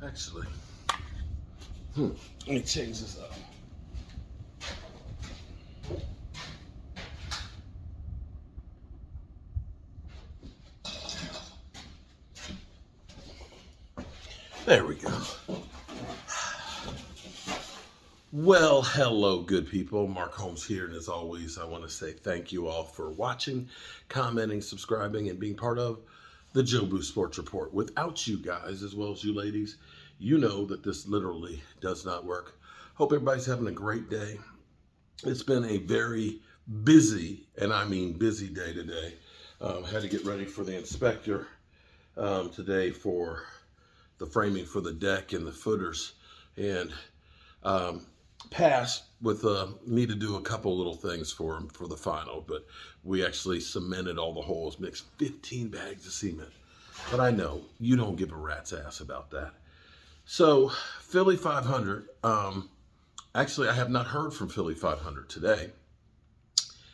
Actually, let me change this up. There we go. Well, hello, good people. Mark Holmes here, and as always, I want to say thank you all for watching, commenting, subscribing, and being part of the Jobu Sports Report. Without you guys, as well as you ladies, you know that this literally does not work. Hope everybody's having a great day. It's been a very busy, and I mean busy day today. Had to get ready for the inspector today for the framing for the deck and the footers, and passed with need to do a couple little things for him for the final, but we actually cemented all the holes, mixed 15 bags of cement. But I know you don't give a rat's ass about that. So Philly 500, actually I have not heard from Philly 500 today.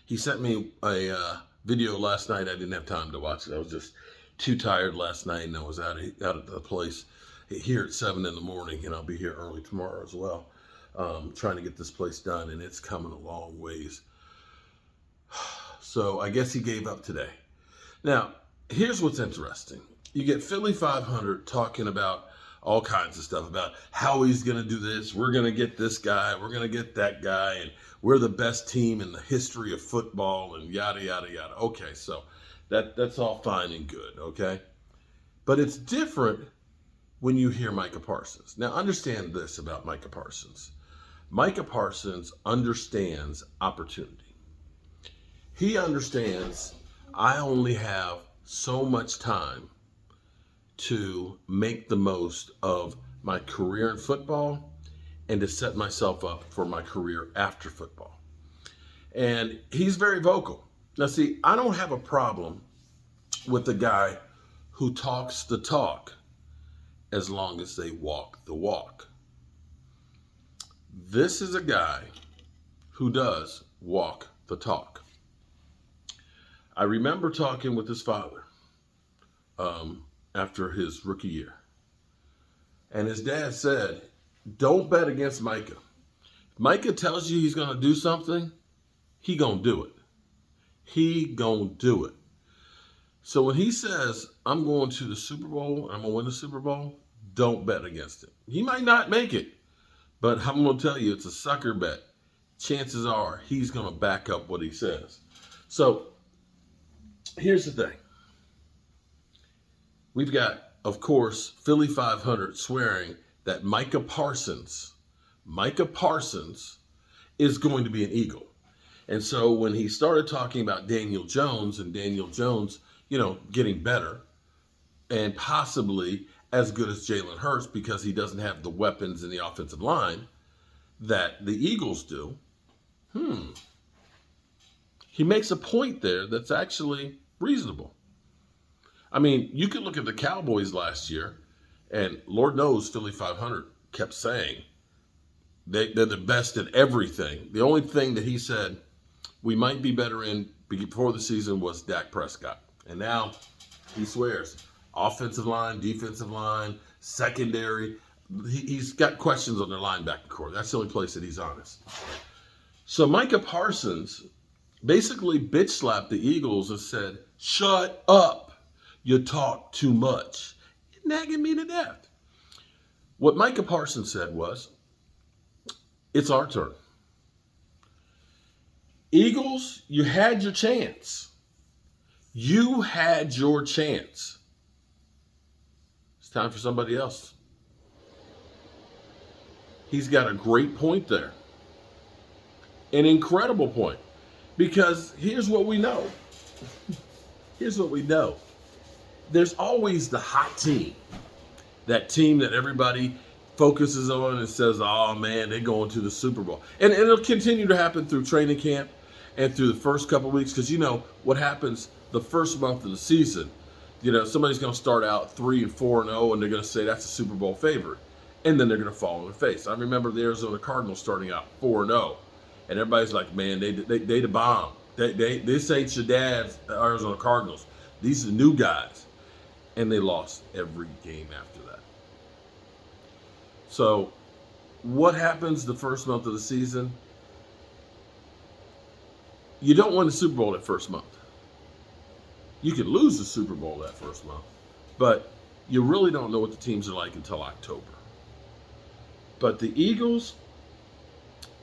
He sent me a video last night. I didn't have time to watch it. I was just too tired last night, and I was out of the place here at 7 in the morning, and I'll be here early tomorrow as well, trying to get this place done, and it's coming a long ways. So I guess he gave up today. Now, here's what's interesting. You get Philly 500 talking about all kinds of stuff about how he's going to do this. We're going to get this guy. We're going to get that guy, and we're the best team in the history of football, and yada, yada, yada. Okay, so that's all fine and good, okay? But it's different when you hear Micah Parsons. Now, understand this about Micah Parsons. Micah Parsons understands opportunity. He understands I only have so much time to make the most of my career in football and to set myself up for my career after football. And he's very vocal. Now, see, I don't have a problem with the guy who talks the talk as long as they walk the walk. This is a guy who does walk the talk. I remember talking with his father after his rookie year. And his dad said, don't bet against Micah. If Micah tells you he's going to do something, he going to do it. He going to do it. So when he says, I'm going to the Super Bowl, I'm going to win the Super Bowl, don't bet against it. He might not make it, but I'm going to tell you, it's a sucker bet. Chances are he's going to back up what he says. So here's the thing. We've got, of course, Philly 500 swearing that Micah Parsons is going to be an Eagle. And so when he started talking about Daniel Jones and Daniel Jones, getting better and possibly as good as Jalen Hurts because he doesn't have the weapons in the offensive line that the Eagles do, he makes a point there that's actually reasonable. I mean, you could look at the Cowboys last year, and Lord knows Philly 500 kept saying they're the best at everything. The only thing that he said we might be better in before the season was Dak Prescott. And now he swears offensive line, defensive line, secondary. He's got questions on their linebacker core. That's the only place that he's honest. So Micah Parsons basically bitch slapped the Eagles and said, shut up. You talk too much. You're nagging me to death. What Micah Parsons said was, it's our turn. Eagles, you had your chance. You had your chance. It's time for somebody else. He's got a great point there. An incredible point. Because here's what we know. Here's what we know. There's always the hot team. That team that everybody focuses on and says, oh man, they're going to the Super Bowl. And it'll continue to happen through training camp and through the first couple of weeks. Because you know what happens the first month of the season. Somebody's going to start out 3-4-0 and they're going to say that's a Super Bowl favorite. And then they're going to fall on the face. I remember the Arizona Cardinals starting out 4-0. And everybody's like, man, they the bomb. This ain't your dad's Arizona Cardinals. These are new guys. And they lost every game after that. So what happens the first month of the season? You don't win the Super Bowl that first month. You could lose the Super Bowl that first month, but you really don't know what the teams are like until October. But the Eagles,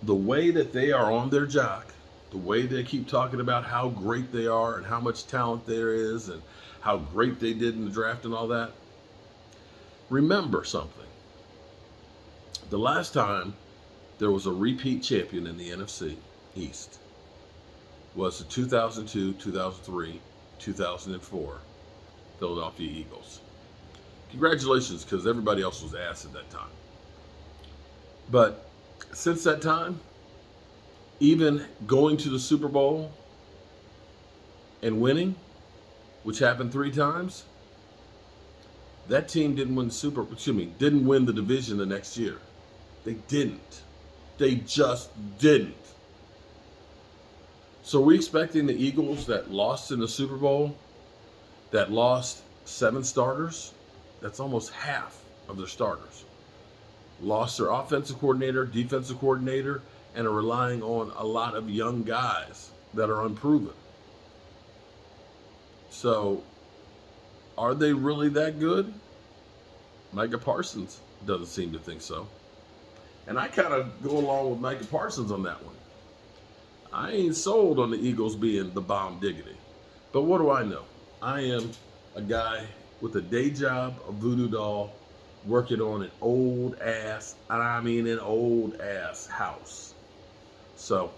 the way that they are on their jock, the way they keep talking about how great they are and how much talent there is and how great they did in the draft and all that, remember something. The last time there was a repeat champion in the NFC East was the 2002, 2003, 2004 Philadelphia Eagles. Congratulations, because everybody else was ass at that time. But since that time, even going to the Super Bowl and winning, which happened 3 times, that team didn't win the division the next year. They didn't. They just didn't. So are we expecting the Eagles that lost in the Super Bowl, that lost 7 starters? That's almost half of their starters. Lost their offensive coordinator, defensive coordinator, and are relying on a lot of young guys that are unproven. So, are they really that good? Micah Parsons doesn't seem to think so. And I kind of go along with Micah Parsons on that one. I ain't sold on the Eagles being the bomb diggity. But what do I know? I am a guy with a day job, a voodoo doll, working on an old ass house. So,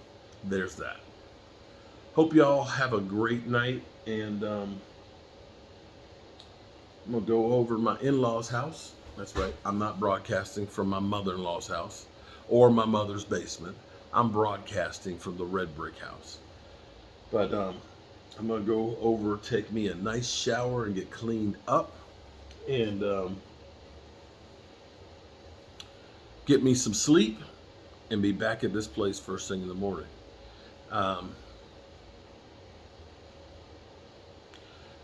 there's that. Hope y'all have a great night, and I'm going to go over my in-laws' house. That's right, I'm not broadcasting from my mother-in-law's house or my mother's basement. I'm broadcasting from the red brick house. But I'm going to go over, take me a nice shower and get cleaned up, and get me some sleep, and be back at this place first thing in the morning.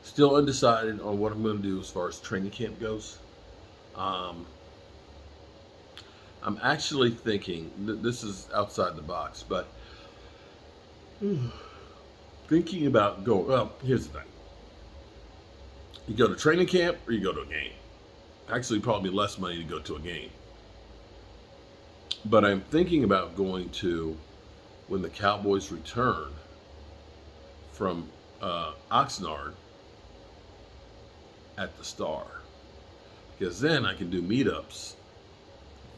Still undecided on what I'm going to do as far as training camp goes. I'm actually thinking, this is outside the box, but thinking about going, well, here's the thing. You go to training camp or you go to a game. Actually, probably less money to go to a game. But I'm thinking about going to, when the Cowboys return from Oxnard, at the Star. Because then I can do meetups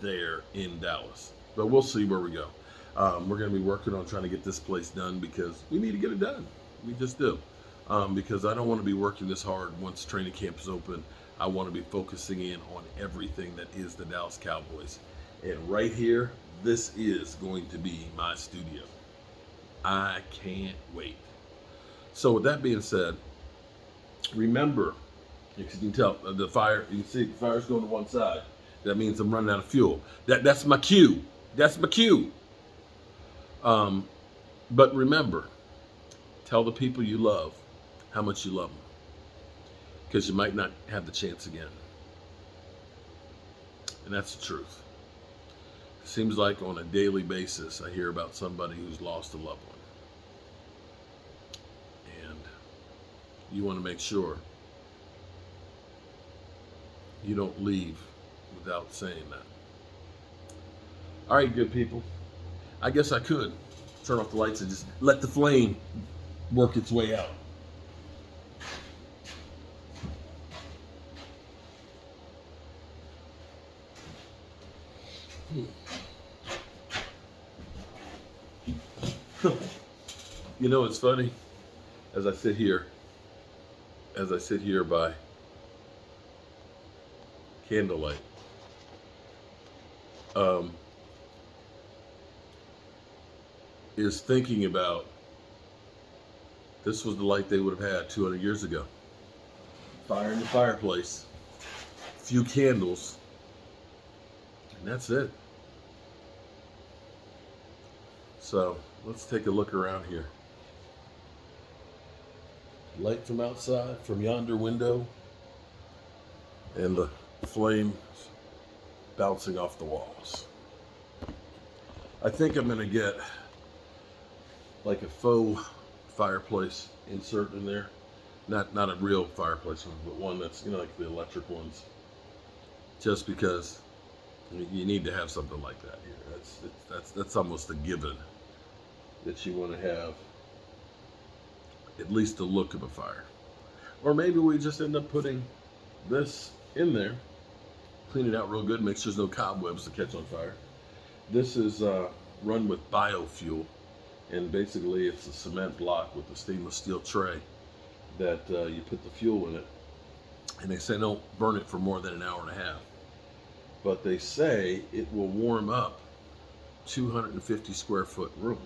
there in Dallas. But we'll see where we go. We're going to be working on trying to get this place done because we need to get it done. We just do. Because I don't want to be working this hard once training camp is open. I want to be focusing in on everything that is the Dallas Cowboys. And right here, this is going to be my studio. I can't wait. So with that being said, remember, you can tell the fire, you can see the fire's going to one side. That means I'm running out of fuel. That's my cue. That's my cue. But remember, tell the people you love how much you love them. Because you might not have the chance again. And that's the truth. It seems like on a daily basis, I hear about somebody who's lost a loved one. And you want to make sure you don't leave without saying that. All right, good people. I guess I could turn off the lights and just let the flame work its way out. You know, it's funny, as I sit here by candlelight, is thinking about, this was the light they would have had 200 years ago. Fire in the fireplace, a few candles, and that's it. So let's take a look around here. Light from outside, from yonder window, and the flames bouncing off the walls. I think I'm going to get like a faux fireplace insert in there. Not a real fireplace one, but one that's, like the electric ones. Just because you need to have something like that here. That's almost a given that you want to have at least the look of a fire. Or maybe we just end up putting this in there, clean it out real good, make sure there's no cobwebs to catch on fire. This is run with biofuel, and basically it's a cement block with a stainless steel tray that you put the fuel in it, and they say don't burn it for more than an hour and a half. But they say it will warm up 250 square foot room.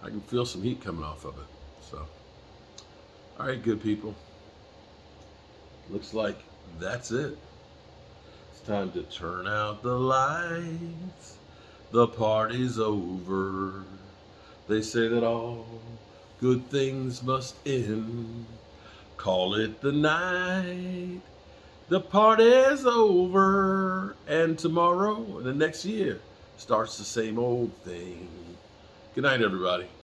I can feel some heat coming off of it. So, all right, good people. Looks like that's it. It's time to turn out the lights. The party's over. They say that all good things must end. Call it the night. The party's over. And tomorrow, the next year, starts the same old thing. Good night, everybody.